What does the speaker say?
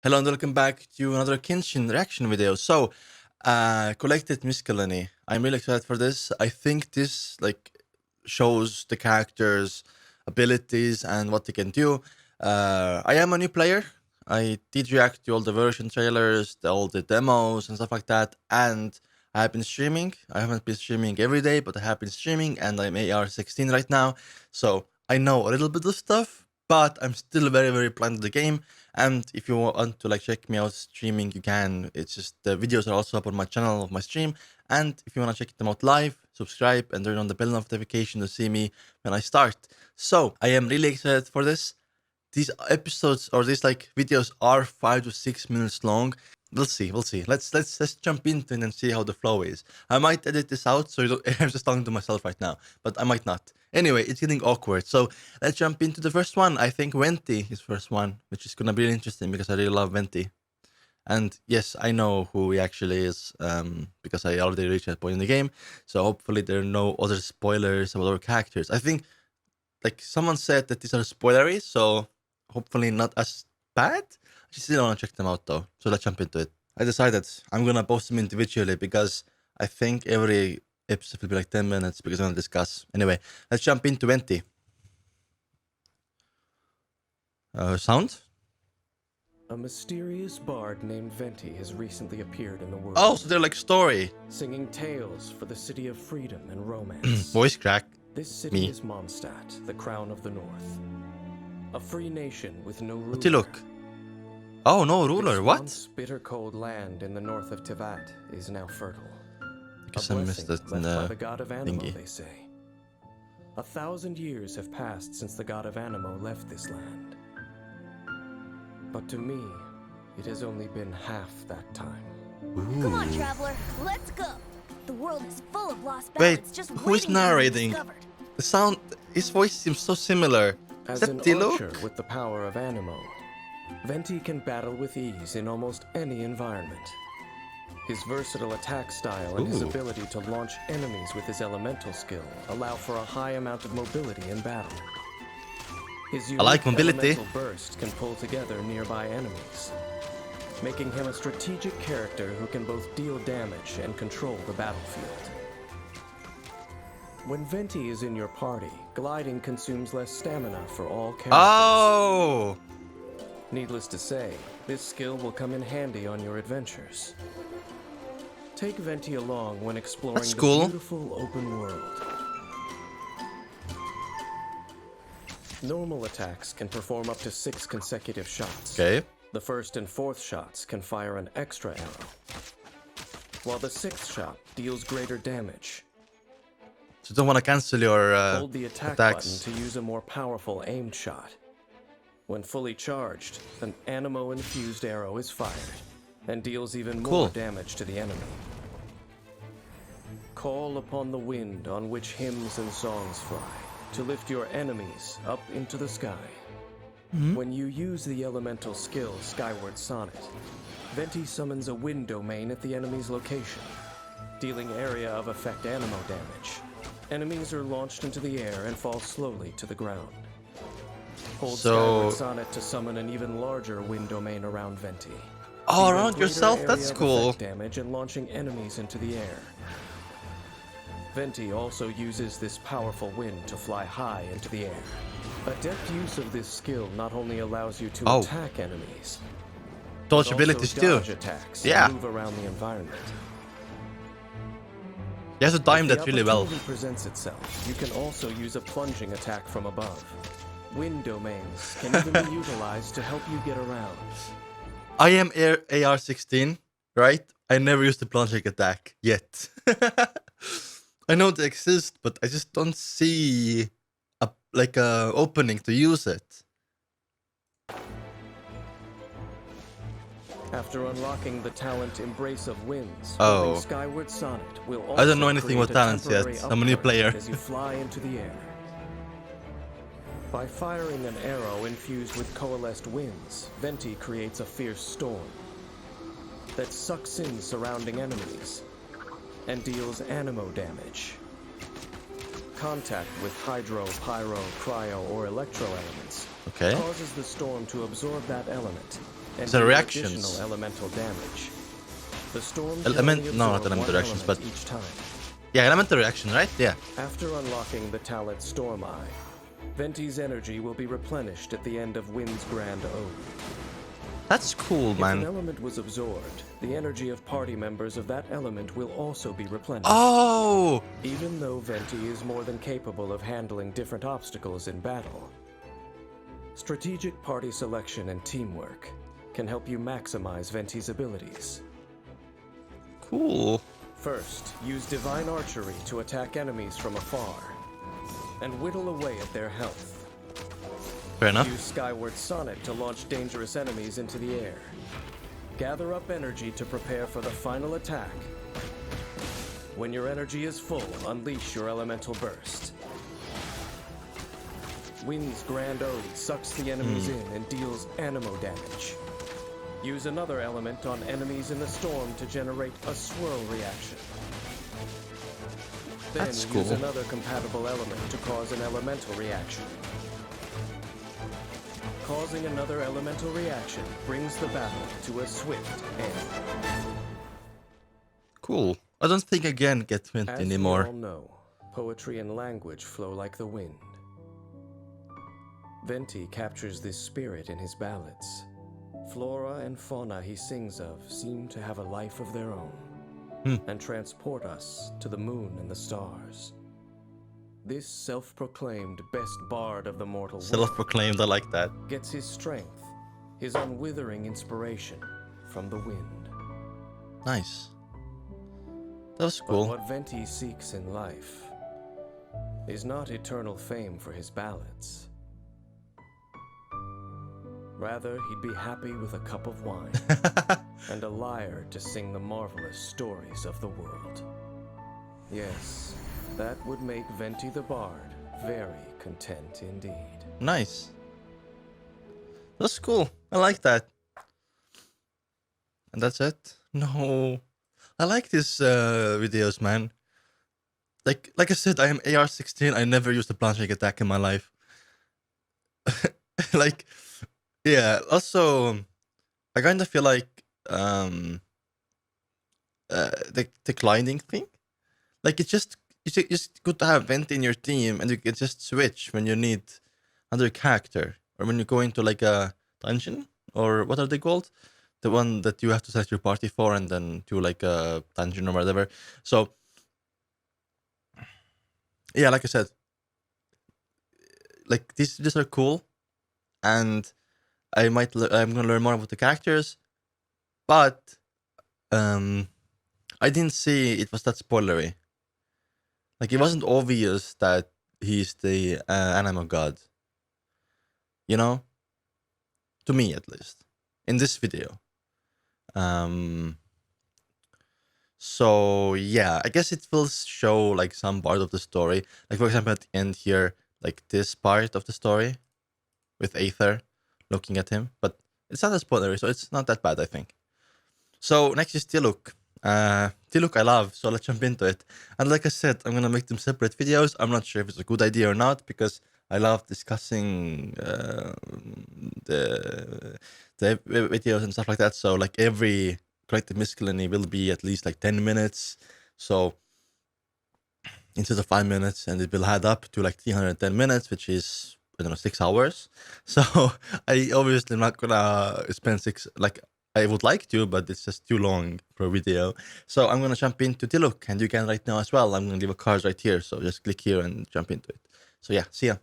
Hello and welcome back to another Genshin reaction video. So, collected Miscellany. I'm really excited for this. I think this shows the characters' abilities and what they can do. I am a new player. I did react to all the version trailers, all the demos and stuff like that, and I have been streaming. I haven't been streaming every day, but I have been streaming, and I'm AR16 right now, so I know a little bit of stuff, but I'm still very blind to the game. And if you want to check me out streaming, you can. It's just the videos are also up on my channel of my stream. And if you want to check them out live, subscribe and turn on the bell notification to see me when I start. So I am really excited for this. These episodes or these videos are 5 to 6 minutes long. We'll see. Let's jump into it and see how the flow is. I might edit this out, so I'm just talking to myself right now, but I might not. Anyway, it's getting awkward, so let's jump into the first one. I think Venti is first one, which is gonna be really interesting because I really love Venti. And yes, I know who he actually is, because I already reached that point in the game. So hopefully there are no other spoilers about other characters. I think someone said that these are spoilery, so hopefully not as bad. I still want to check them out though, so let's jump into it. I decided I'm gonna post them individually because I think every episode will be 10 minutes because I'm gonna discuss. Anyway, let's jump into Venti. Sound? A mysterious bard named Venti has recently appeared in the world. Oh, so they're story. Singing tales for the city of freedom and romance. Voice crack. This city is Mondstadt, the crown of the north. A free nation with no ruler. What's he look? Oh, no ruler, what? Once bitter cold land in the north of Tivat is now fertile. I guess I missed it in by the god of Animo, thingy. they say. 1,000 years have passed since the god of Animo left this land. But to me, it has only been half that time. Ooh. Come on, traveler, let's go. The world is full of lost Wait, ballads just who is waiting to be narrating? discovered. The sound, his voice seems so similar. As Is an that Dilo? archer with the power of Animo, Venti can battle with ease in almost any environment. His versatile attack style and his ability to launch enemies with his elemental skill allow for a high amount of mobility in battle. His I like unique mobility. elemental burst can pull together nearby enemies, making him a strategic character who can both deal damage and control the battlefield. When Venti is in your party, gliding consumes less stamina for all characters. Oh! Needless to say, this skill will come in handy on your adventures. Take Venti along when exploring That's the cool. beautiful open world. Normal attacks can perform up to 6 consecutive shots. Okay. The first and fourth shots can fire an extra arrow, while the 6th shot deals greater damage. So you don't want to cancel your Hold the attack attacks. button to use a more powerful aimed shot. When fully charged, an Animo-infused arrow is fired and deals even more damage to the enemy. Call upon the wind on which hymns and songs fly to lift your enemies up into the sky. When you use the elemental skill Skyward Sonnet, Venti summons a wind domain at the enemy's location, dealing area of effect Animo damage. Enemies are launched into the air and fall slowly to the ground. Hold Skyward Sonnet to summon an even larger wind domain around Venti. Oh, around yourself? That's cool. Damage and launching enemies into the air. Venti also uses this powerful wind to fly high into the air. Adept use of this skill not only allows you to attack enemies, Dodge but abilities also too. dodge attacks Yeah. and move around the environment. You have to time If that the really well. opportunity presents itself, you can also use a plunging attack from above. Wind domains can even be utilized to help you get around. I am AR16, right? I never used the plunging attack yet. I know they exist, but I just don't see a opening to use it. After unlocking the talent Embrace of Winds, Oh. Skyward Sonnet will I don't know also anything create about talents a temporary yet. I'm a new upgrade player. as you fly into the air. By firing an arrow infused with coalesced winds, Venti creates a fierce storm that sucks in surrounding enemies and deals Animo damage. Contact with hydro, pyro, cryo, or electro elements causes the storm to absorb that element and Is there deal reactions? additional elemental damage. The storm can Element? only No, not absorb elemental one reactions, element but each time. yeah, elemental reaction, right? Yeah. After unlocking the talent Storm Eye, Venti's energy will be replenished at the end of Wind's Grand Ode. That's cool, If an man. element was absorbed, the energy of party members of that element will also be replenished. Oh! Even though Venti is more than capable of handling different obstacles in battle, strategic party selection and teamwork can help you maximize Venti's abilities. Cool. First, use Divine Archery to attack enemies from afar and whittle away at their health. Fair enough. Use Skyward Sonnet to launch dangerous enemies into the air. Gather up energy to prepare for the final attack. When your energy is full, unleash your elemental burst. Wind's Grand Ode sucks the enemies in and deals animo damage. Use another element on enemies in the storm to generate a swirl reaction. Then That's use cool. another compatible element to cause an elemental reaction. Causing another elemental reaction brings the battle to a swift end. Cool. I don't think I can get Venti As anymore. we all know, poetry and language flow like the wind. Venti captures this spirit in his ballads. Flora and fauna he sings of seem to have a life of their own and transport us to the moon and the stars. This self-proclaimed best bard of the mortal world Self-proclaimed, I like that. gets his strength, his unwithering inspiration from the wind. Nice. That was But cool. what Venti seeks in life is not eternal fame for his ballads. Rather, he'd be happy with a cup of wine and a lyre to sing the marvelous stories of the world. Yes, that would make Venti the Bard very content indeed. Nice. That's cool. I like that. And that's it? No. I like these videos, man. Like I said, I am AR-16. I never used a planching attack in my life. Like, yeah. Also, I kind of feel like the declining thing. Like it's just good to have Venti in your team, and you can just switch when you need another character, or when you go into like a dungeon, or what are they called? The one that you have to select your party for, and then do like a dungeon or whatever. So, yeah, like I said, like these are cool, and I'm gonna learn more about the characters, but I didn't see it was that spoilery. Like it wasn't obvious that he's the anima god. You know, to me at least, in this video. So yeah, I guess it will show like some part of the story. Like for example, at the end here, like this part of the story with Aether looking at him, but it's not a spoilery, so it's not that bad, I think. So next is Tiluk. Tiluk I love, so let's jump into it. And like I said, I'm gonna make them separate videos. I'm not sure if it's a good idea or not, because I love discussing the videos and stuff like that. So like every collected Miscellany will be at least like 10 minutes. So instead of 5 minutes, and it will add up to like 310 minutes, which is, I don't know, 6 hours. So I obviously am not gonna spend I would like to, but it's just too long for a video. So I'm gonna jump into Tiluk, and you can right now as well. I'm gonna leave a card right here, so just click here and jump into it. So yeah, see ya.